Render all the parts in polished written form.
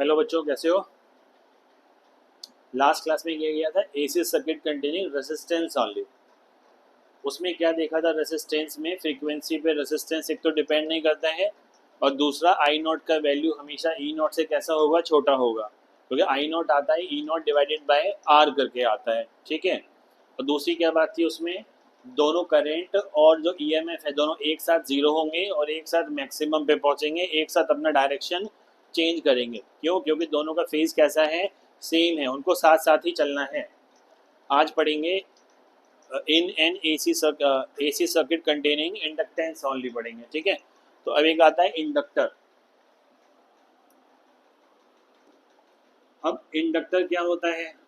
Hello बच्चों, कैसे हो। लास्ट क्लास में किया गया था AC circuit containing resistance only. उसमें क्या देखा था, रेजिस्टेंस में फ्रीक्वेंसी पे रेजिस्टेंस एक तो डिपेंड नहीं करता है, और दूसरा आई नॉट का वैल्यू हमेशा ई नॉट से कैसा होगा, छोटा होगा, क्योंकि आई नॉट आता है E not divided by are करके आता है। ठीक है। और दूसरी क्या बात थी उसमें, दोनों करंट और जो ईएमएफ है दोनों एक साथ जीरो होंगे और एक साथ मैक्सिमम पे पहुंचेंगे, एक साथ अपना डायरेक्शन चेंज करेंगे। क्यों? क्योंकि दोनों का फेज कैसा है, सेम है, उनको साथ साथ ही चलना है। आज पढ़ेंगे in an AC circuit containing inductance only पढ़ेंगे। ठीक है। तो अब एक आता है इंडक्टर। अब इंडक्टर क्या होता है,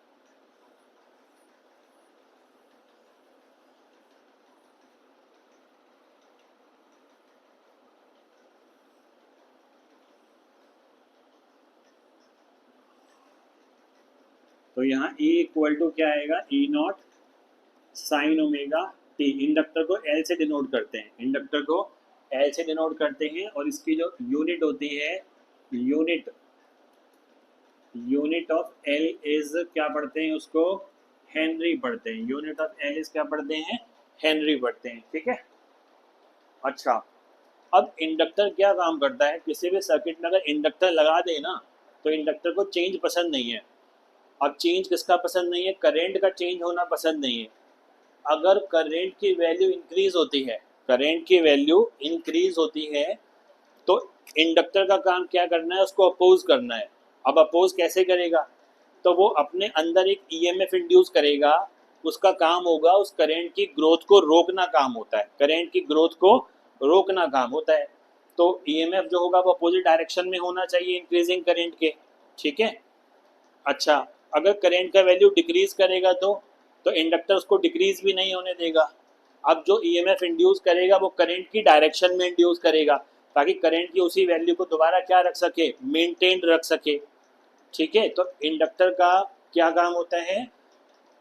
तो यहाँ E इक्वल टू क्या आएगा, E naught sine omega T. Inductor को एल से डिनोट करते हैं, इंडक्टर को एल से डिनोट करते हैं, और इसकी जो यूनिट होती है, unit unit of L is क्या पढ़ते हैं उसको, हेनरी पढ़ते हैं। यूनिट ऑफ एल इज क्या पढ़ते हैं, हेनरी पढ़ते हैं। ठीक है। अच्छा, अब इंडक्टर क्या काम करता है, किसी भी सर्किट में अगर इंडक्टर लगा दे ना, तो इंडक्टर को चेंज पसंद नहीं है। अब चेंज किसका पसंद नहीं है, करंट का चेंज होना पसंद नहीं है। अगर करंट की वैल्यू इंक्रीज होती है, करंट की वैल्यू इंक्रीज होती है, तो इंडक्टर का काम क्या करना है, उसको अपोज करना है। अब अपोज कैसे करेगा, तो वो अपने अंदर एक ईएमएफ इंड्यूस करेगा। उसका काम होगा उस करंट की ग्रोथ को रोकना, काम होता है करंट की ग्रोथ को रोकना काम होता है। तो ईएमएफ जो होगा वो अपोजिट डायरेक्शन में होना चाहिए इंक्रीजिंग करंट के। ठीक है। अच्छा, अगर करंट का वैल्यू डिक्रीज करेगा तो इंडक्टर उसको डिक्रीज भी नहीं होने देगा। अब जो ईएमएफ इंड्यूस करेगा वो करंट की डायरेक्शन में इंड्यूस करेगा, ताकि करंट की उसी वैल्यू को दोबारा क्या रख सके, मेंटेन रख सके। ठीक है। तो इंडक्टर का क्या काम होता है,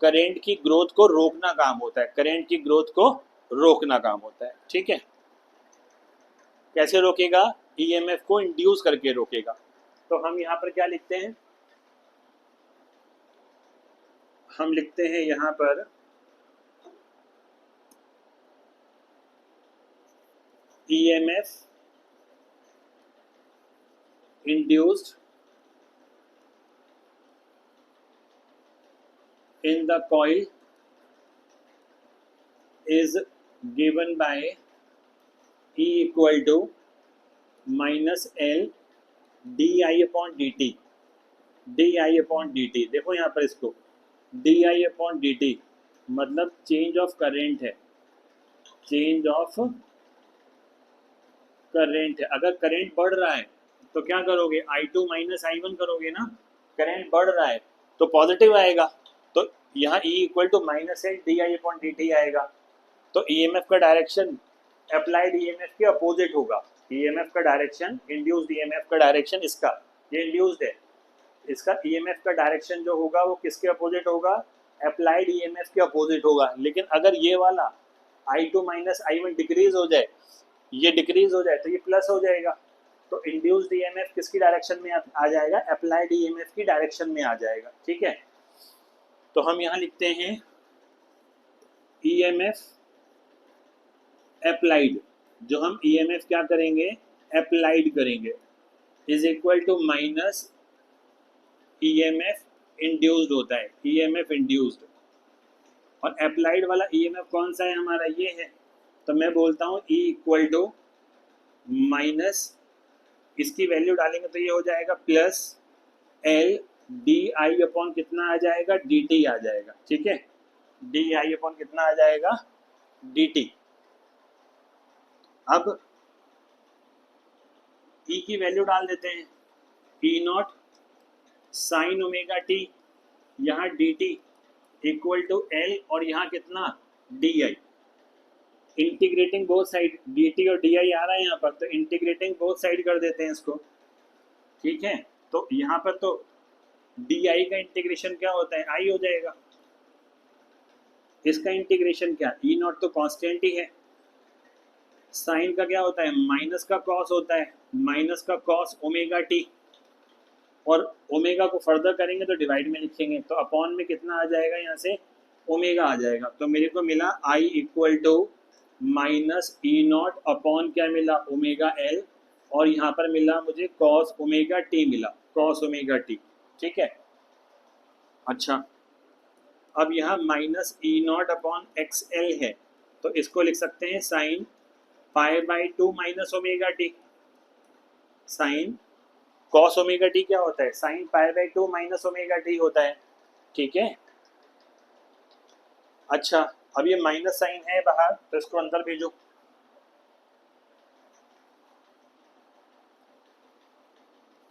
करंट की ग्रोथ को रोकना काम होता है, करंट की ग्रोथ को रोकना काम होता है। ठीक है। कैसे रोकेगा, ईएमएफ को इंड्यूस करके रोकेगा। तो हम यहाँ पर क्या लिखते हैं, हम लिखते हैं यहाँ पर EMF induced in the coil is given by E equal to minus L di upon dt। di upon dt, देखो यहाँ पर इसको di upon dt मतलब चेंज ऑफ करेंट है, चेंज ऑफ करेंट है। अगर करेंट बढ़ रहा है तो क्या करोगे, I2 माइनस I1 करोगे ना। करेंट बढ़ रहा है तो पॉजिटिव आएगा, तो यहाँ E equal to minus L D I upon D T आएगा। तो ईएमएफ का डायरेक्शन अप्लाइड ईएमएफ के अपोजिट होगा। ईएमएफ का डायरेक्शन, इंड्यूस्ड ईएमएफ का डायरेक्शन, इसका ये इंड्यूस्ड है, इसका ईएमएफ का डायरेक्शन जो होगा वो किसके अपोजिट होगा, अप्लाइड ईएमएफ के अपोजिट होगा। लेकिन अगर ये वाला I2 माइनस I1 डिक्रीज हो जाए, ये डिक्रीज हो जाए, तो ये प्लस हो जाएगा। तो इंड्यूस्ड ईएमएफ किसकी डायरेक्शन में आ जाएगा, अप्लाइड ईएमएफ की डायरेक्शन में आ जाएगा। ठीक है। तो हम यहाँ लिखते हैं ईएमएफ अप्लाइड, जो हम ईएमएफ क्या करेंगे, अप्लाइड करेंगे, is equal to minus EMF induced होता है, ईएमएफ इंड्यूस्ड। और अप्लाइड वाला ईएमएफ कौन सा है हमारा, ये है। तो मैं बोलता हूँ E इक्वल टू माइनस, इसकी वैल्यू डालेंगे तो ये हो जाएगा plus L D I upon कितना आ जाएगा, डी टी आ जाएगा। ठीक है। डी आई अपॉन कितना आ जाएगा, डी टी। अब E की वैल्यू डाल देते हैं, E naught sine omega T, यहाँ D T equal to L, और यहाँ कितना, D I. Integrating both side, D T और डी आई आ रहा है यहाँ पर, तो इंटीग्रेटिंग बोथ साइड कर देते हैं इसको। ठीक है। तो यहाँ पर तो डी आई का इंटीग्रेशन क्या होता है, आई हो जाएगा। इसका इंटीग्रेशन क्या, ई नॉट तो कांस्टेंट ही है, साइन का क्या होता है, माइनस का कॉस होता है, माइनस का कॉस ओमेगा टी। और ओमेगा को फर्दर करेंगे तो डिवाइड में लिखेंगे, तो अपॉन में कितना आ जाएगा, यहाँ से ओमेगा आ जाएगा। तो मेरे को मिला I equal to minus E naught upon क्या मिला, ओमेगा एल, और यहाँ पर मिला मुझे कॉस ओमेगा टी मिला, कॉस ओमेगा टी। ठीक है, अच्छा अब यहाँ minus E naught upon X L है, तो इसको लिख सकते हैं sine pi by two minus omega T. Sine cos omega T क्या होता है, sine pi by two minus omega T होता है। ठीक है, अच्छा अब ये माइनस साइन है बाहर, तो इसको अंदर भेजो।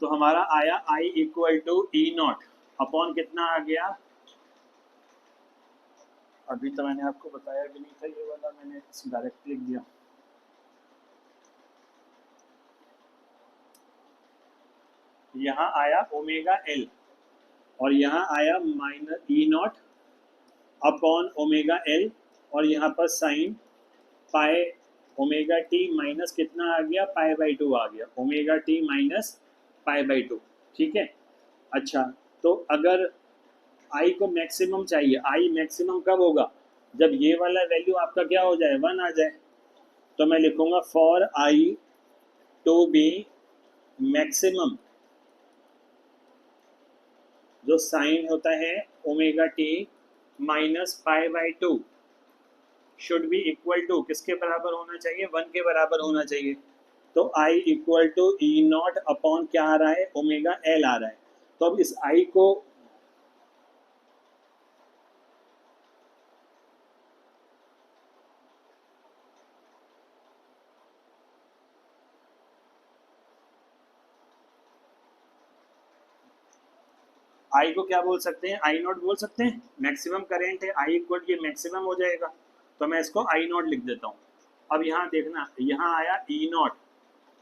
तो हमारा आया I equal to E naught upon कितना आ गया, अभी तो मैंने आपको बताया भी नहीं था, ये वाला मैंने डायरेक्ट लिख दिया। यहाँ आया ओमेगा एल और यहाँ आया minus E naught upon omega L, और यहाँ पर sine pi omega T minus कितना आ गया, पाई बाई टू आ गया, omega T minus pi by to. ठीक है, अच्छा तो अगर आई को मैक्सिमम चाहिए, आई मैक्सिमम कब होगा, जब ये वाला वैल्यू आपका क्या हो जाए, 1 आ जाए। तो मैं लिखूंगा for I to be maximum, जो साइन होता है omega T minus pi by two should be equal to किसके बराबर होना चाहिए, 1 के बराबर होना चाहिए। तो I equal to E naught upon क्या आ रहा है, ओमेगा एल आ रहा है। तो अब इस आई को आई को क्या बोल सकते हैं, आई नॉट बोल सकते हैं, मैक्सिमम करेंट है, आई इक्वल ये मैक्सिमम हो जाएगा, तो मैं इसको आई नॉट लिख देता हूँ। अब यहाँ देखना, यहाँ आया ई नॉट,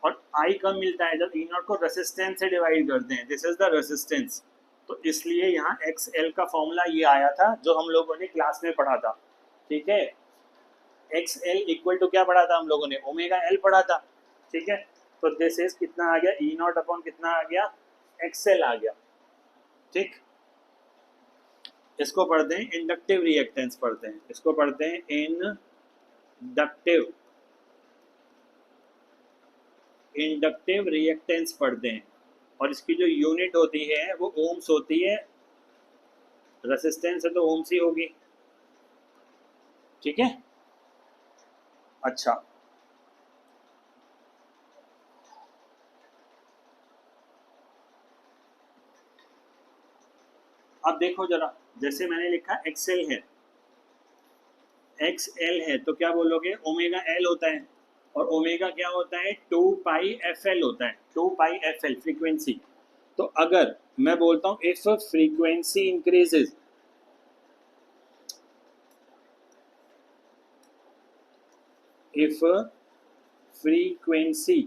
और आई कब मिलता है, जब ई नॉट को रेसिस्टेंस से डिवाइड करते हैं, दिस इज द रेसिस्टेंस। तो इसलिए यहाँ एक्स एल का फॉर्मूला ये आया था जो हम लोगों ने क्लास में पढ़ा था। ठीक है, एक्स एल इक्वल टू क्या पढ़ा था हम लोगों ने, ओमेगा एल पढ़ा था। ठीक है, तो दिस इज कितना आ गया, ई नॉट अपॉन कितना आ गया, एक्स एल आ गया। ठीक, इसको पढ़ते हैं इंडक्टिव रिएक्टेंस पढ़ते हैं, इसको पढ़ते हैं इंडक्टिव रिएक्टेंस पढ़ते हैं, और इसकी जो यूनिट होती है वो ओम्स होती है, रेसिस्टेंस है तो ओम्स ही होगी। ठीक है, अच्छा अब देखो जरा, जैसे मैंने लिखा एक्सएल है, एक्सएल है तो क्या बोलोगे, ओमेगा एल होता है, और ओमेगा क्या होता है, 2 पाई एफ एल होता है, 2 पाई एफ एल फ्रीक्वेंसी। तो अगर मैं बोलता हूँ if frequency increases, if frequency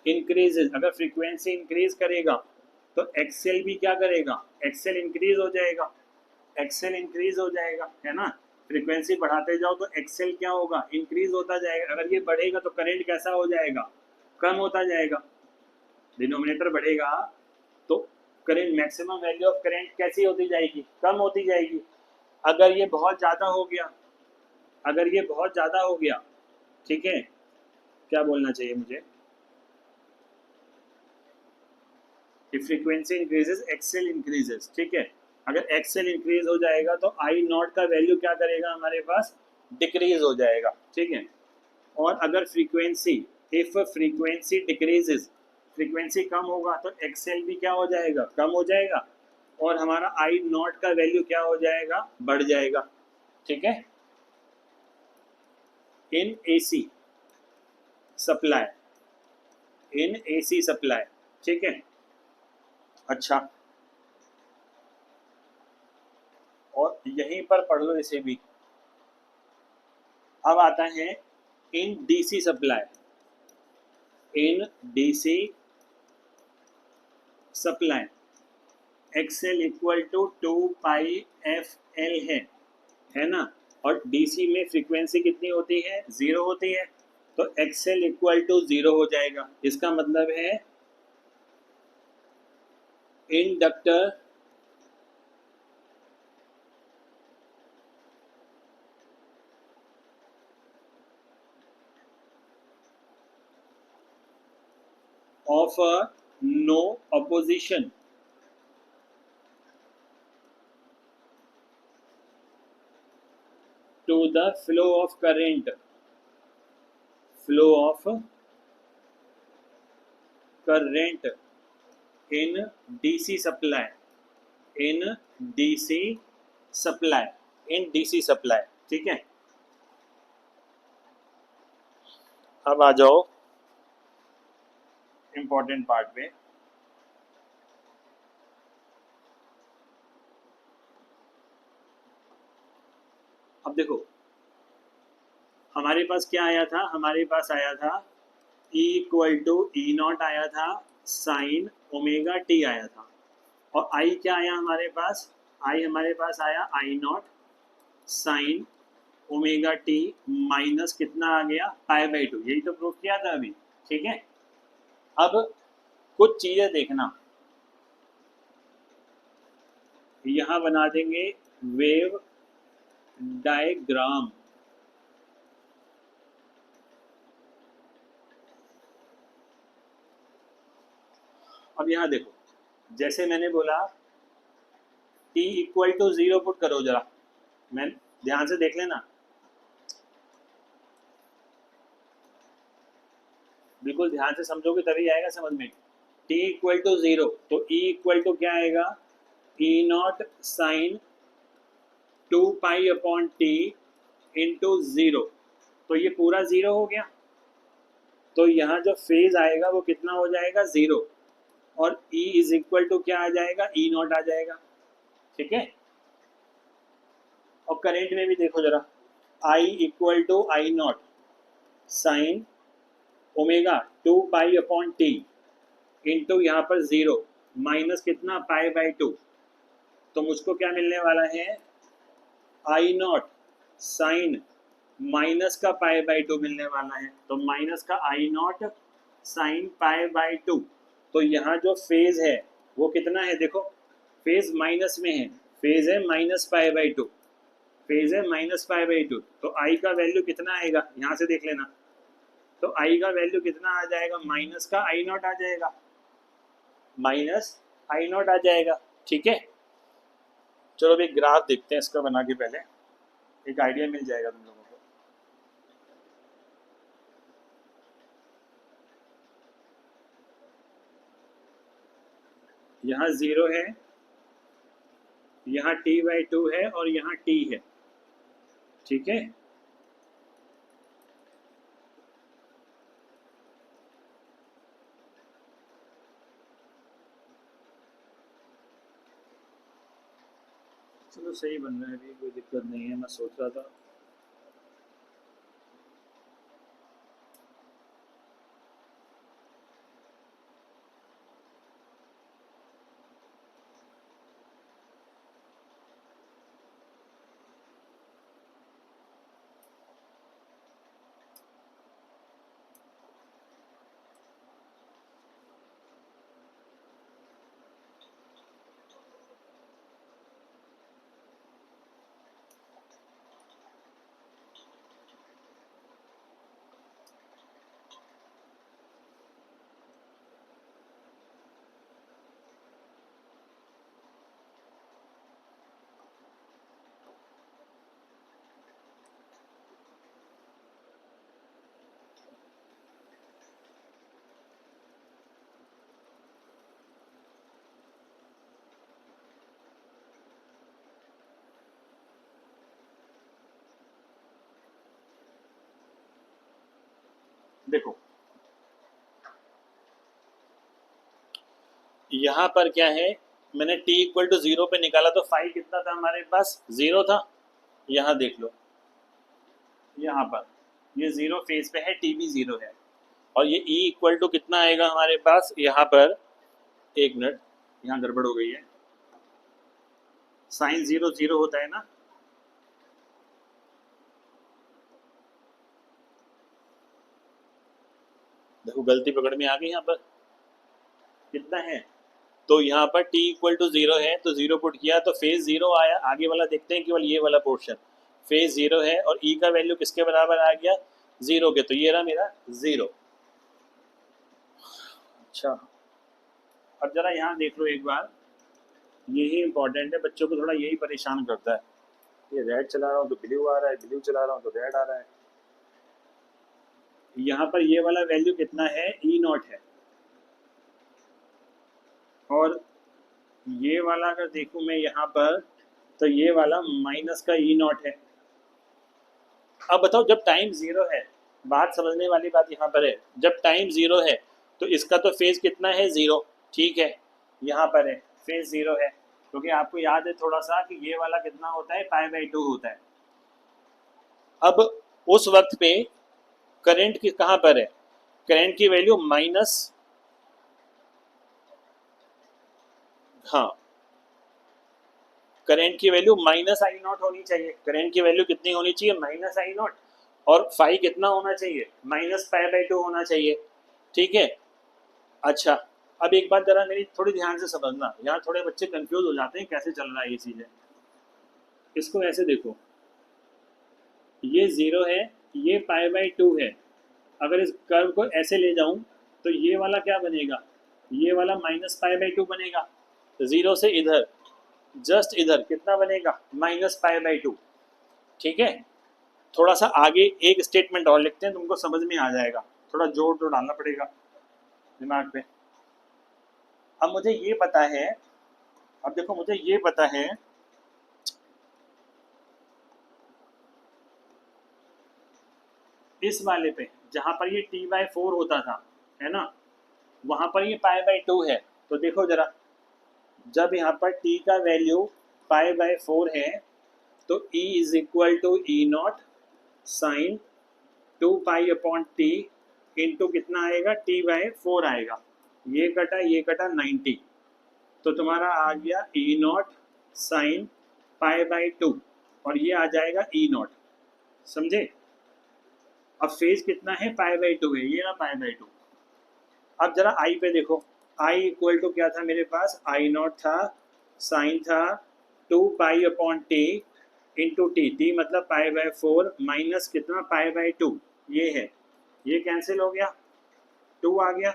increases, अगर फ्रीक्वेंसी इंक्रीज करेगा तो एक्सएल भी क्या करेगा, एक्सएल इंक्रीज हो जाएगा, एक्सएल इंक्रीज हो जाएगा, है ना। फ्रीक्वेंसी बढ़ाते जाओ तो एक्सएल क्या होगा, इंक्रीज होता जाएगा। अगर ये बढ़ेगा तो करंट कैसा हो जाएगा, कम होता जाएगा, डिनोमिनेटर बढ़ेगा तो current, maximum value of current कैसी होती जाएगी, कम होती जाएगी। अगर ये बहुत ज़्यादा हो गया, अगर ये बहुत ज़्यादा हो गया, ठीक है, क्या बोलना चाहिए मुझे, फ्रीक्वेंसी इंक्रीजेस एक्सएल इंक्रीजेस। ठीक है, अगर एक्सएल इंक्रीज हो जाएगा तो आई नॉट का वैल्यू क्या करेगा हमारे पास, डिक्रीज हो जाएगा। ठीक है, और अगर frequency, if frequency decreases, frequency कम होगा तो एक्सएल भी क्या हो जाएगा, कम हो जाएगा, और हमारा आई नॉट का वैल्यू क्या हो जाएगा, बढ़ जाएगा। ठीक है, in AC supply, in AC supply. ठीक है, अच्छा और यहीं पर पढ़ लो इसे भी। अब आता है in DC supply, in DC supply XL equal to 2 pi F L है ना, और डीसी में फ्रीक्वेंसी कितनी होती है, 0 होती है, तो एक्सएल इक्वल टू 0 हो जाएगा। इसका मतलब है inductor offer no opposition to the flow of current in DC supply in DC supply ठीक है। अब आ जाओ इंपॉर्टेंट पार्ट पे। अब देखो हमारे पास क्या आया था, हमारे पास आया था E equal to E naught आया था साइन ओमेगा टी आया था, और I क्या आया हमारे पास, हमारे पास आया I naught sine omega T minus कितना आ गया पाई बाई टू, यही तो प्रूफ किया था अभी, ठीक है। अब कुछ चीजें देखना, यहां बना देंगे वेव डायग्राम। अब यहां देखो, जैसे मैंने बोला t इक्वल टू 0 पुट करो, जरा मैं ध्यान से देख लेना, बिल्कुल ध्यान से समझोगे तभी आएगा समझ में। t इक्वल टू 0 तो e इक्वल टू क्या आएगा, e naught sine 2 pi upon T into 0, तो ये पूरा 0 हो गया, तो यहाँ जो फेज आएगा वो कितना हो जाएगा 0, और E इज इक्वल टू क्या आ जाएगा, E नॉट आ जाएगा, ठीक है। और करंट में भी देखो जरा, I equal to I naught sine omega 2 pi upon T into यहाँ पर 0 माइनस कितना पाई बाई 2, तो मुझको क्या मिलने वाला है, आई नॉट साइन माइनस का पाई बाई 2 मिलने वाला है, तो माइनस का आई नॉट साइन पाई बाई 2, तो यहाँ जो फेज है वो कितना है, देखो फेज माइनस में है, फेज है माइनस पाई बाई 2, फेज है माइनस पाई बाई 2, तो आई का वैल्यू कितना आएगा, यहाँ से देख लेना, तो आई का वैल्यू कितना आ जाएगा, माइनस का आई नॉट आ जाएगा, माइनस आई नॉट आ जाएगा, ठीक है। चलो अभी ग्राफ देखते हैं इसका बना के, पहले एक आइडिया मिल जाएगा तुम लोगों को। यहाँ 0 है, यहाँ t बाई 2 है, और यहाँ t है, ठीक है। चलो सही बन रहा है, अभी कोई दिक्कत नहीं है, मैं सोच रहा था देखो यहाँ पर क्या है, मैंने t इक्वल टू 0 पे निकाला तो फाई कितना था हमारे पास, 0 था। यहाँ देख लो, यहाँ पर ये 0 फेज पे है, t भी 0 है, और ये e इक्वल टू कितना आएगा हमारे पास, यहाँ पर एक मिनट, यहाँ गड़बड़ हो गई है, साइन 0 0 होता है ना, देखो गलती पकड़ में आ गई, यहाँ पर कितना है तो यहाँ पर t इक्वल टू 0 है तो 0 पुट किया तो फेज 0 आया। आगे वाला देखते हैं, केवल ये वाला पोर्शन फेज 0 है और e का वैल्यू किसके बराबर आ गया, 0 के, तो ये रहा मेरा 0। अच्छा, अब जरा यहाँ देख लो एक बार, यही इंपॉर्टेंट है, बच्चों को थोड़ा यही परेशान करता है। ये रेड चला रहा हूँ तो ब्लू आ रहा है, ब्लू चला रहा हूँ तो रेड आ रहा है। यहाँ पर ये वाला वैल्यू कितना है, ई नॉट है, और ये वाला अगर देखूं मैं यहाँ पर तो ये वाला माइनस का ई नॉट है। अब बताओ, जब टाइम 0 है, बात समझने वाली बात यहाँ पर है, जब टाइम 0 है तो इसका तो फेज कितना है, 0, ठीक है, यहाँ पर है फेज 0 है, क्योंकि आपको याद है थोड़ा सा कि ये वाला कितना होता है, π/2 होता है। अब उस वक्त पे करंट की कहाँ पर है, करंट की वैल्यू माइनस, हाँ, करंट की वैल्यू माइनस आई नॉट होनी चाहिए। करंट की वैल्यू कितनी होनी चाहिए, माइनस आई नॉट, और फाई कितना होना चाहिए, -π/2 होना चाहिए, ठीक है। अच्छा, अब एक बात जरा मेरी थोड़ी ध्यान से समझना, यहाँ थोड़े बच्चे कंफ्यूज हो जाते हैं कैसे चल रहा है ये चीज़ें। इसको ऐसे देखो, ये 0 है, ये π/2 है, अगर इस कर्व को ऐसे ले जाऊं तो ये वाला क्या बनेगा, ये वाला -π/2 बनेगा। तो 0 से इधर, जस्ट इधर कितना बनेगा, -π/2, ठीक है। थोड़ा सा आगे एक स्टेटमेंट और लिखते हैं, तुमको समझ में आ जाएगा, थोड़ा जोर तो डालना पड़ेगा दिमाग पे। अब मुझे ये पता है, अब देखो मुझे ये पता है, इस वाले पे जहां पर ये t/4 होता था, है ना, वहां पर ये π/2 है। तो देखो जरा, जब यहाँ पर t का वैल्यू π/4 है तो e is equal to E naught sine 2π/t into कितना आएगा, t/4 आएगा, ये कटा 90, तो तुम्हारा आ गया ई नॉट साइन π/2, और ये आ जाएगा ई नॉट, समझे। अब फेज कितना है, π/2 है, ये ना π/2। अब जरा आई पे देखो, आई इक्वल टू क्या था मेरे पास, आई नॉट था, साइन था 2π/t इंटू टी मतलब π/4 माइनस कितना, π/2, ये है, ये कैंसिल हो गया, 2 आ गया,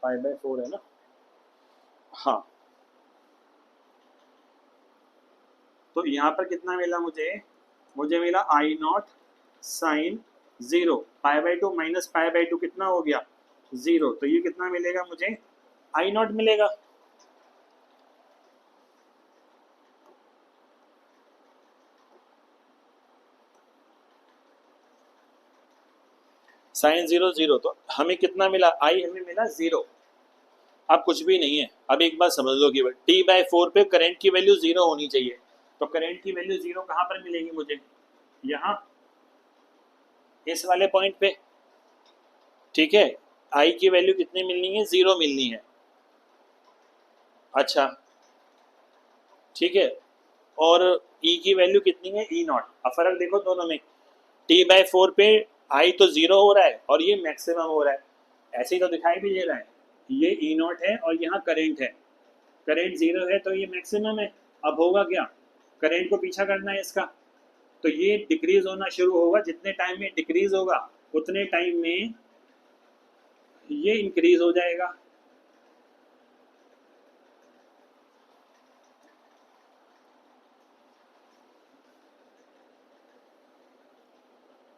π/4 है ना, हाँ। तो यहाँ पर कितना मिला मुझे, मुझे मिला आई नॉट साइन 0, π/2 माइनस π/2 कितना हो गया, 0, तो ये कितना मिलेगा मुझे, आई नॉट मिलेगा। साइन 0 0, तो हमें कितना मिला, आई हमें मिला 0। अब कुछ भी नहीं है, अब एक बात समझ लो कि t/4 पे करंट की वैल्यू 0 होनी चाहिए, तो करंट की वैल्यू 0 कहाँ पर मिलेगी मुझे, यहाँ इस वाले पॉइंट पे, ठीक है। आई की वैल्यू कितनी मिलनी है, 0 मिलनी है, अच्छा, ठीक है। और ई की वैल्यू कितनी है, ई नॉट। अब फर्क देखो दोनों में, t/4 पे आई तो 0 हो रहा है और ये मैक्सिमम हो रहा है, ऐसे ही तो दिखाई भी दे रहा है, ये ई नॉट है और यहाँ करेंट है, करेंट 0 है तो ये मैक्सिमम है। अब होगा क्या, करेंट को पीछा करना है इसका, तो ये डिक्रीज होना शुरू होगा, जितने टाइम में डिक्रीज होगा उतने टाइम में ये इंक्रीज हो जाएगा।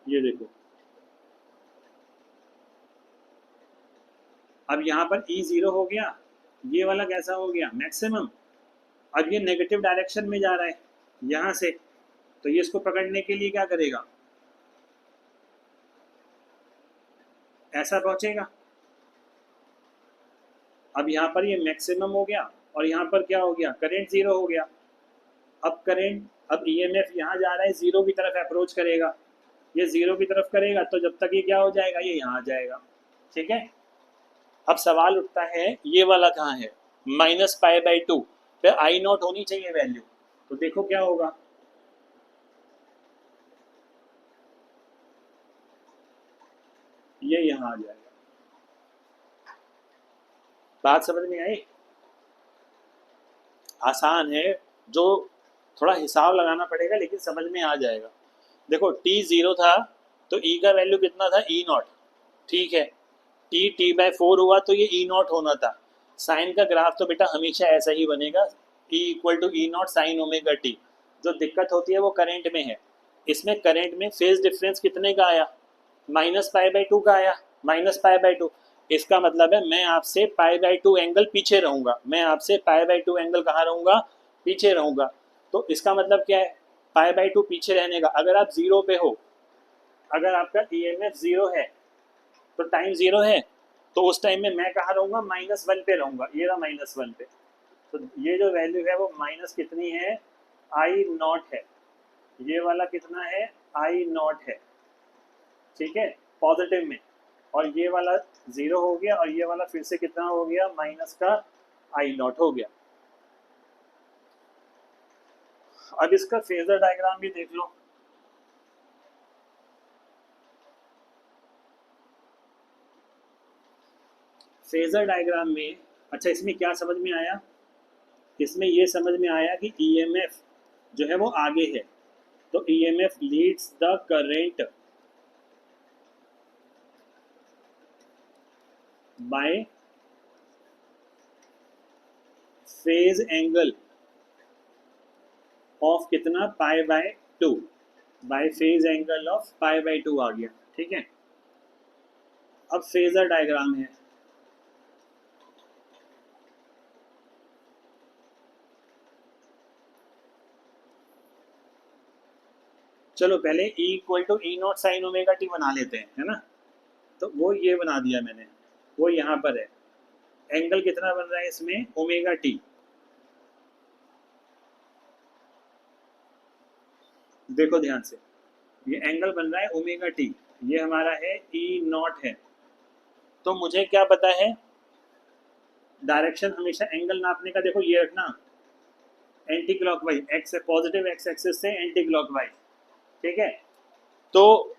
ये देखो, अब यहाँ पर ई 0 हो गया, ये वाला कैसा हो गया, मैक्सिमम। अब ये नेगेटिव डायरेक्शन में जा रहा है यहाँ से, तो ये इसको पकड़ने के लिए क्या करेगा, ऐसा पहुंचेगा। अब यहाँ पर ये मैक्सिमम हो गया और यहाँ पर क्या हो गया, करंट 0 हो गया। अब करंट, अब ईएमएफ यहाँ जा रहा है, 0 की तरफ अप्रोच करेगा, ये 0 की तरफ करेगा, तो जब तक ये क्या हो जाएगा, ये यहाँ आ जाएगा, ठीक है। अब सवाल उठता है ये वाला कहाँ है, -π/2 पे आई नॉट होनी चाहिए वैल्यू, तो देखो क्या होगा, ये यहाँ आ जाएगा, बात समझ में आई? आसान है, जो थोड़ा हिसाब लगाना पड़ेगा लेकिन समझ में आ जाएगा। देखो टी जीरो था तो ई का वैल्यू कितना था, ई नॉट, ठीक है। टी बाय 4 हुआ तो ये ई नॉट होना था। साइन का ग्राफ तो बेटा हमेशा ऐसा ही बनेगा, E equal to E naught sine omega T. जो दिक्कत होती है वो करंट में है। इसमें करंट में फेज डिफरेंस कितने का आया, -π/2 का आया, -π/2। इसका मतलब है मैं आपसे π/2 एंगल पीछे रहूंगा, मैं आपसे π/2 एंगल कहाँ रहूंगा, पीछे रहूंगा। तो इसका मतलब क्या है, π/2 पीछे रहने का। अगर आप जीरो पे हो, अगर आपका ईएमएफ जीरो है तो टाइम जीरो है, तो उस टाइम में मैं कहाँ रहूंगा, -1 पे रहूंगा। ये रहा -1 पे। तो ये जो वैल्यू है वो माइनस कितनी है, आई नॉट है। ये वाला कितना है, आई नॉट है, ठीक है, पॉजिटिव में। और ये वाला जीरो हो गया और ये वाला फिर से कितना हो गया, माइनस का आई नॉट हो गया। अब इसका फेजर डायग्राम भी देख लो। फेजर डायग्राम में, अच्छा इसमें क्या समझ में आया, इसमें ये समझ में आया कि ईएमएफ जो है वो आगे है, तो EMF leads the current by phase angle of कितना, π/2, बाय फेज एंगल ऑफ π/2 आ गया, ठीक है। अब फेजर डायग्राम है, चलो पहले E equal to E naught sine omega T बना लेते हैं, है ना। तो वो ये बना दिया मैंने, वो यहाँ पर है। एंगल कितना बन रहा है इसमें, ओमेगा टी। देखो ध्यान से, ये एंगल बन रहा है ओमेगा टी, ये हमारा है ई नॉट है। तो मुझे क्या पता है, डायरेक्शन हमेशा एंगल नापने का, देखो ये रखना anti clockwise, x positive x axis से एंटी क्लॉकवाइज, ठीक है। तो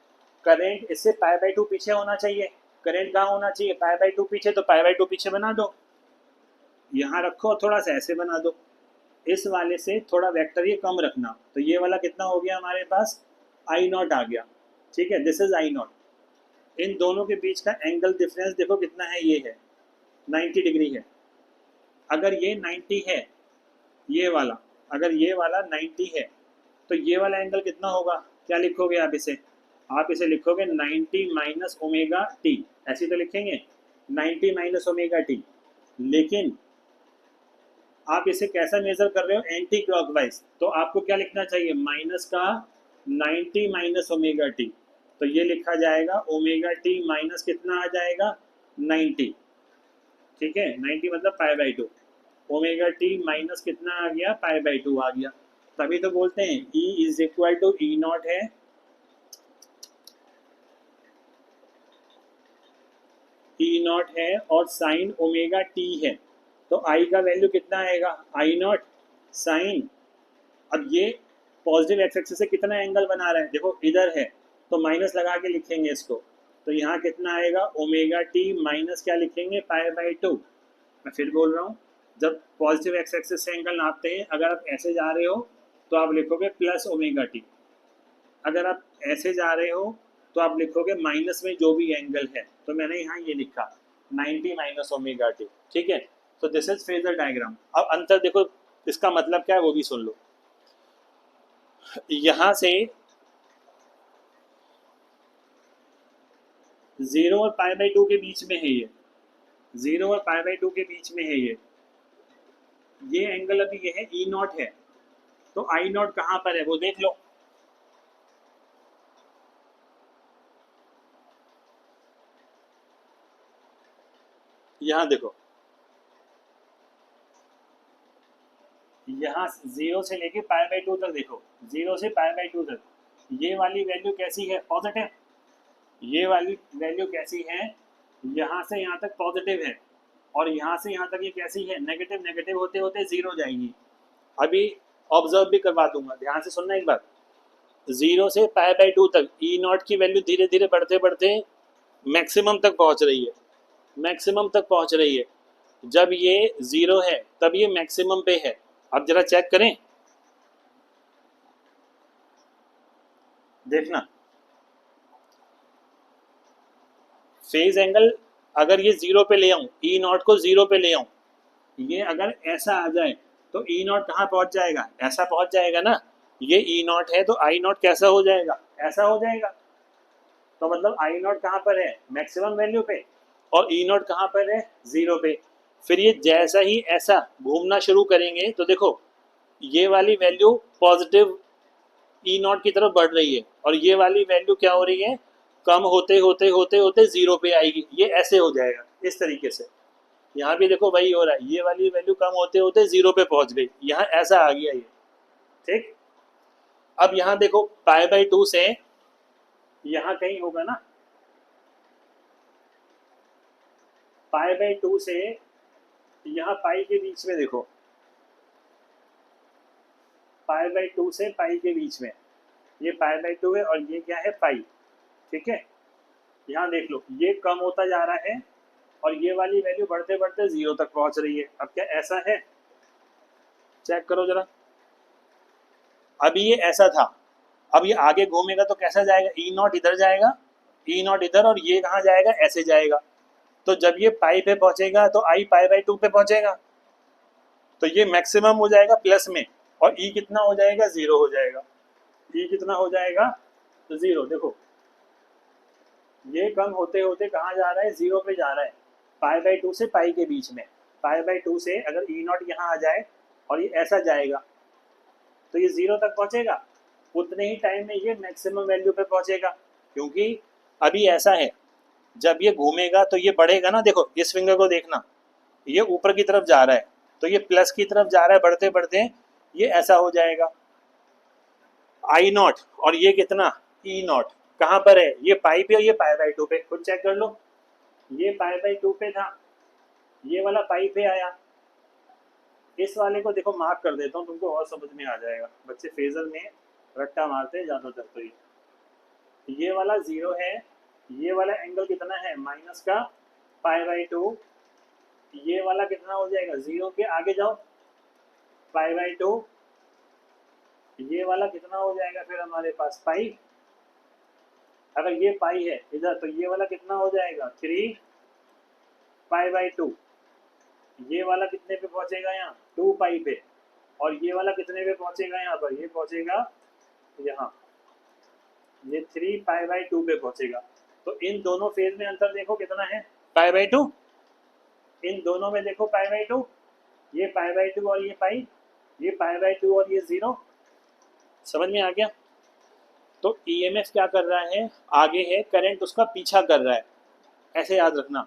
करंट इससे π/2 पीछे होना चाहिए। करंट कहाँ होना चाहिए, π/2 पीछे, तो π/2 पीछे बना दो, यहाँ रखो, थोड़ा सा ऐसे बना दो। इस वाले से थोड़ा वेक्टर ये कम रखना, तो ये वाला कितना हो गया हमारे पास, आई नॉट आ गया, ठीक है, दिस इज आई नॉट। इन दोनों के बीच का एंगल डिफरेंस देखो कितना है, ये है 90 डिग्री है। अगर ये 90 है, ये वाला, अगर ये वाला 90 है, तो ये वाला एंगल कितना होगा, क्या लिखोगे आप इसे, आप इसे लिखोगे 90 माइनस ओमेगा टी, ऐसे तो लिखेंगे 90 माइनस ओमेगा टी। लेकिन आप इसे कैसा मेजर कर रहे हो, एंटी क्लॉकवाइज, तो आपको क्या लिखना चाहिए, माइनस का 90 माइनस ओमेगा टी। तो ये लिखा जाएगा ओमेगा टी माइनस कितना आ जाएगा, 90, ठीक है, 90 मतलब π/2, ओमेगा टी माइनस कितना आ गया, π/2 आ गया। तभी तो बोलते हैं E is equal to E naught है, ई नॉट है और साइन ओमेगा टी है। तो आई का वैल्यू कितना आएगा, आई नॉट साइन, अब ये पॉजिटिव एक्स एक्सिस से कितना एंगल बना रहा है, देखो इधर है तो माइनस लगा के लिखेंगे इसको, तो यहाँ कितना आएगा, ओमेगा टी माइनस क्या लिखेंगे, π/2। मैं फिर बोल रहा हूँ, जब पॉजिटिव एक्स एक्सिस से एंगल नापते हैं, अगर आप ऐसे जा रहे हो तो आप लिखोगे प्लस ओमेगा टी, अगर आप ऐसे जा रहे हो तो आप लिखोगे माइनस में जो भी एंगल है। तो मैंने यहाँ ये लिखा 90 माइनस ओमेगा टी, ठीक है। तो दिस इज फेजर डायग्राम। अब अंतर देखो, इसका मतलब क्या है वो भी सुन लो। यहाँ से 0 और π/2 के बीच में है ये, 0 और π/2 के बीच में है ये एंगल अभी ये है ई नॉट है। तो आई नॉट कहाँ पर है वो देख लो, यहाँ देखो, यहाँ 0 से लेके π/2 तक देखो, 0 से π/2 तक ये वाली वैल्यू कैसी है, पॉजिटिव। ये वाली वैल्यू कैसी है, यहाँ से यहाँ तक पॉजिटिव है, और यहाँ से यहाँ तक ये कैसी है, नेगेटिव। नेगेटिव होते होते जीरो जाएगी। अभी ऑब्जर्व भी करवा दूंगा, ध्यान से सुनना एक बार। 0 से π/2 तक ई नॉट की वैल्यू धीरे धीरे बढ़ते बढ़ते मैक्सिमम तक पहुँच रही है, मैक्सिमम तक पहुँच रही है। जब ये 0 है तब ये मैक्सिमम पे है। अब जरा चेक करें, देखना फेज एंगल अगर ये 0 पे ले आऊं, ई नॉट को 0 पे ले आऊं, ये अगर ऐसा आ जाए तो ई नॉट कहाँ पहुंच जाएगा, ऐसा पहुंच जाएगा ना। ये ई नॉट है तो आई नॉट कैसा हो जाएगा, ऐसा हो जाएगा। तो मतलब आई नॉट कहाँ पर है, मैक्सिमम वैल्यू पे, और ई नॉट कहाँ पर है, 0 पे। फिर ये जैसा ही ऐसा घूमना शुरू करेंगे तो देखो ये वाली वैल्यू पॉजिटिव ई नॉट की तरफ बढ़ रही है, और ये वाली वैल्यू क्या हो रही है, कम होते होते होते होते 0 पे आएगी। ये ऐसे हो जाएगा इस तरीके से। यहाँ भी देखो वही हो रहा है, ये वाली वैल्यू कम होते होते 0 पे पहुंच गई, यहाँ ऐसा आ गया ये। ठीक, अब यहाँ देखो पाई बाई 2 से यहाँ कहीं होगा ना, पाई बाई 2 से यहाँ पाई के बीच में देखो, पाई बाई 2 से पाई के बीच में ये पाई बाई 2 है, और ये क्या है, पाई। ठीक है, यहाँ देख लो ये कम होता जा रहा है, और ये वाली वैल्यू बढ़ते बढ़ते 0 तक पहुंच रही है। अब क्या ऐसा है, चेक करो जरा, अभी ये ऐसा था, अब ये आगे घूमेगा तो कैसा जाएगा, ई नॉट इधर जाएगा, ई नॉट इधर, और ये कहाँ जाएगा, ऐसे जाएगा। तो जब ये पाई पे पहुंचेगा तो आई पाई बाई 2 पे पहुंचेगा, तो ये मैक्सिमम हो जाएगा प्लस में, और ई कितना हो जाएगा, 0 हो जाएगा। ई कितना हो जाएगा, तो 0। देखो ये कम होते होते कहाँ जा रहा है, 0 पे जा रहा है, पाई बाई 2 से पाई के बीच में। पाई बाई 2 से अगर ई नॉट यहाँ आ जाए और ये ऐसा जाएगा तो ये 0 तक पहुंचेगा, उतने ही टाइम में ये मैक्सिमम वैल्यू पे पहुंचेगा। क्योंकि अभी ऐसा है, जब ये घूमेगा तो ये बढ़ेगा ना, देखो इस फिंगर को देखना, ये ऊपर की तरफ जा रहा है, तो ये प्लस की तरफ जा रहा है, बढ़ते बढ़ते ये ऐसा हो जाएगा आई नॉट, और ये कितना, ई नॉट कहाँ पर है, ये पाई पे और ये पाई बाई 2 पे। खुद चेक कर लो, ये पाई बाई 2 पे था, ये वाला पाई पे आया। इस वाले को देखो मार्क कर देता हूँ, तुमको और समझ में आ जाएगा। बच्चे फेजर में रट्टा मारते हैं ज़्यादातर, तो ये वाला 0 है, ये वाला एंगल कितना है, माइनस का पाई बाई 2, ये वाला कितना हो जाएगा, 0 के आगे जाओ पाई बाई 2, ये वाला कितना हो जाएगा फिर हमारे पास पाई, अगर ये पाई है इधर तो ये वाला कितना हो जाएगा, 3 पाई बाई 2, ये वाला कितने पे पहुंचेगा, यहाँ 2 पाई पे, और ये वाला कितने पे पहुंचेगा, यहाँ पर ये पहुंचेगा यहाँ, ये 3 पाई बाई 2 पे पहुंचेगा। तो इन दोनों फेज में अंतर देखो कितना है, पाई बाई 2, इन दोनों में देखो पाई बाई 2, ये पाई बाई 2 और ये पाई, ये पाई बाई 2 और ये 0। समझ में आ गया। तो ईएमएफ क्या कर रहा है, आगे है, करंट उसका पीछा कर रहा है, ऐसे याद रखना।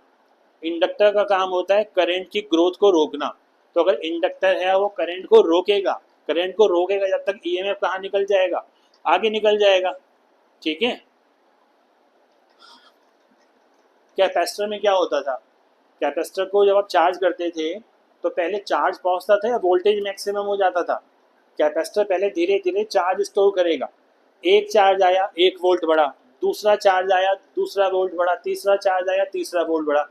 इंडक्टर का काम होता है करंट की ग्रोथ को रोकना, तो अगर इंडक्टर है वो करंट को रोकेगा, करंट को रोकेगा जब तक ईएमएफ कहाँ निकल जाएगा, आगे निकल जाएगा। ठीक है, कैपेसिटर में क्या होता था, कैपेसिटर को जब आप चार्ज करते थे तो पहले चार्ज पहुंचता था या वोल्टेज मैक्सिमम हो जाता था। कैपेसिटर पहले धीरे धीरे चार्ज स्टोर करेगा, एक चार्ज आया 1 वोल्ट बढ़ा, दूसरा चार्ज आया दूसरा वोल्ट बढ़ा, तीसरा चार्ज आया तीसरा वोल्ट बढ़ा।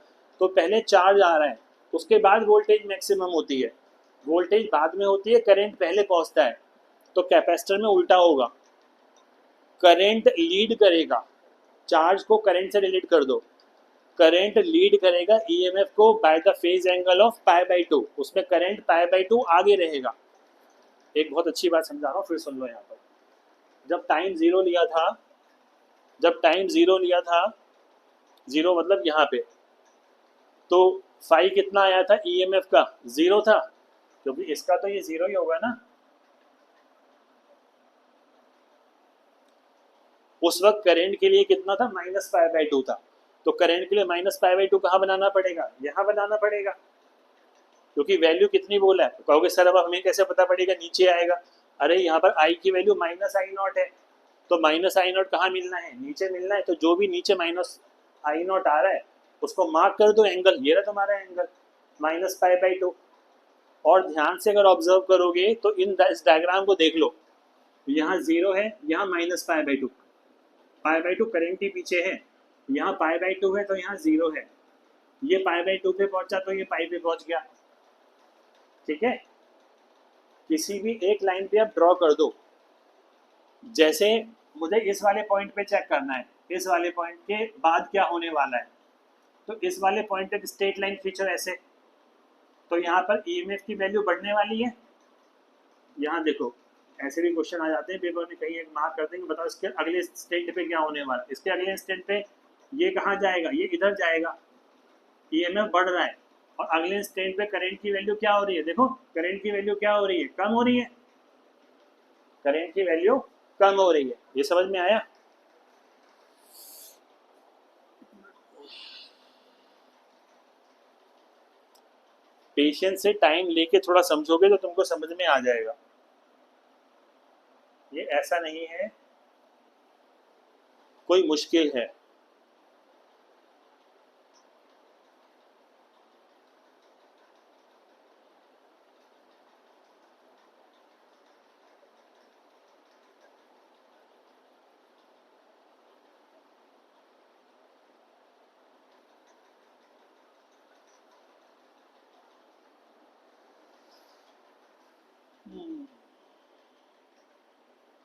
तो पहले चार्ज आ रहा है, उसके बाद वोल्टेज मैक्सिमम होती है, वोल्टेज बाद में होती है, करंट पहले पहुंचता है। तो कैपेसिटर में उल्टा होगा, करंट लीड करेगा, चार्ज को करंट से रिलेट कर दो, करंट लीड करेगा ईएमएफ को by the phase angle of pi by 2, उसमें करंट पाई बाई 2 आगे रहेगा। एक बहुत अच्छी बात समझा रहा हूँ, फिर सुन लो। यहाँ पर जब टाइम 0 लिया था, जब टाइम 0 लिया था, 0 मतलब यहाँ पे, तो फाई कितना आया था ईएमएफ का, 0 था, क्योंकि इसका तो ये 0 ही होगा ना। उस वक्त करंट के लिए कितना था, माइनस पाई बाई 2 था। तो करंट के लिए माइनस पाई बाई 2 कहाँ बनाना पड़ेगा, यहाँ बनाना पड़ेगा, क्योंकि वैल्यू कितनी बोला है। तो कहोगे सर अब हमें कैसे पता पड़ेगा, नीचे आएगा। अरे यहाँ पर आई की वैल्यू माइनस आई नॉट है, तो माइनस आई नॉट कहाँ मिलना है, नीचे मिलना है। तो जो भी नीचे माइनस आई नॉट आ रहा है उसको मार्क कर दो एंगल, ये रहा तुम्हारा एंगल माइनस पाई बाई 2। और ध्यान से अगर ऑब्जर्व करोगे तो इस डायग्राम को देख लो, यहाँ 0 है, यहाँ minus pi by 2, pi by 2 current ही पीछे है, यहाँ पाई बाई 2 है तो यहाँ 0 है। ये π/2 पे पहुंचा तो ये पाई पे पहुंच गया। ठीक है, किसी भी एक लाइन पे आप ड्रॉ कर दो। जैसे मुझे इस वाले पॉइंट पे चेक करना है, इस वाले पॉइंट के बाद क्या होने वाला है, तो इस वाले पॉइंट तक स्ट्रेट लाइन खींचो ऐसे, तो यहाँ पर ईएमएफ की वैल्यू बढ़ने वाली है। यहाँ देखो, ऐसे भी क्वेश्चन आ जाते हैं पेपर में, कहीं एक मार्क कर देंगे, बताओ इसके अगले स्टेट पे क्या होने वाला है। इसके अगले स्टेट पे ये कहाँ जाएगा, ये इधर जाएगा, ईएमएफ बढ़ रहा है। और अगले स्टेट पे करंट की वैल्यू क्या हो रही है, देखो करंट की वैल्यू क्या हो रही है, कम हो रही है, करंट की वैल्यू कम हो रही है। ये समझ में आया? पेशेंस से टाइम लेके थोड़ा समझोगे तो तुमको समझ में आ जाएगा। ये ऐसा नहीं है कोई मुश्किल है।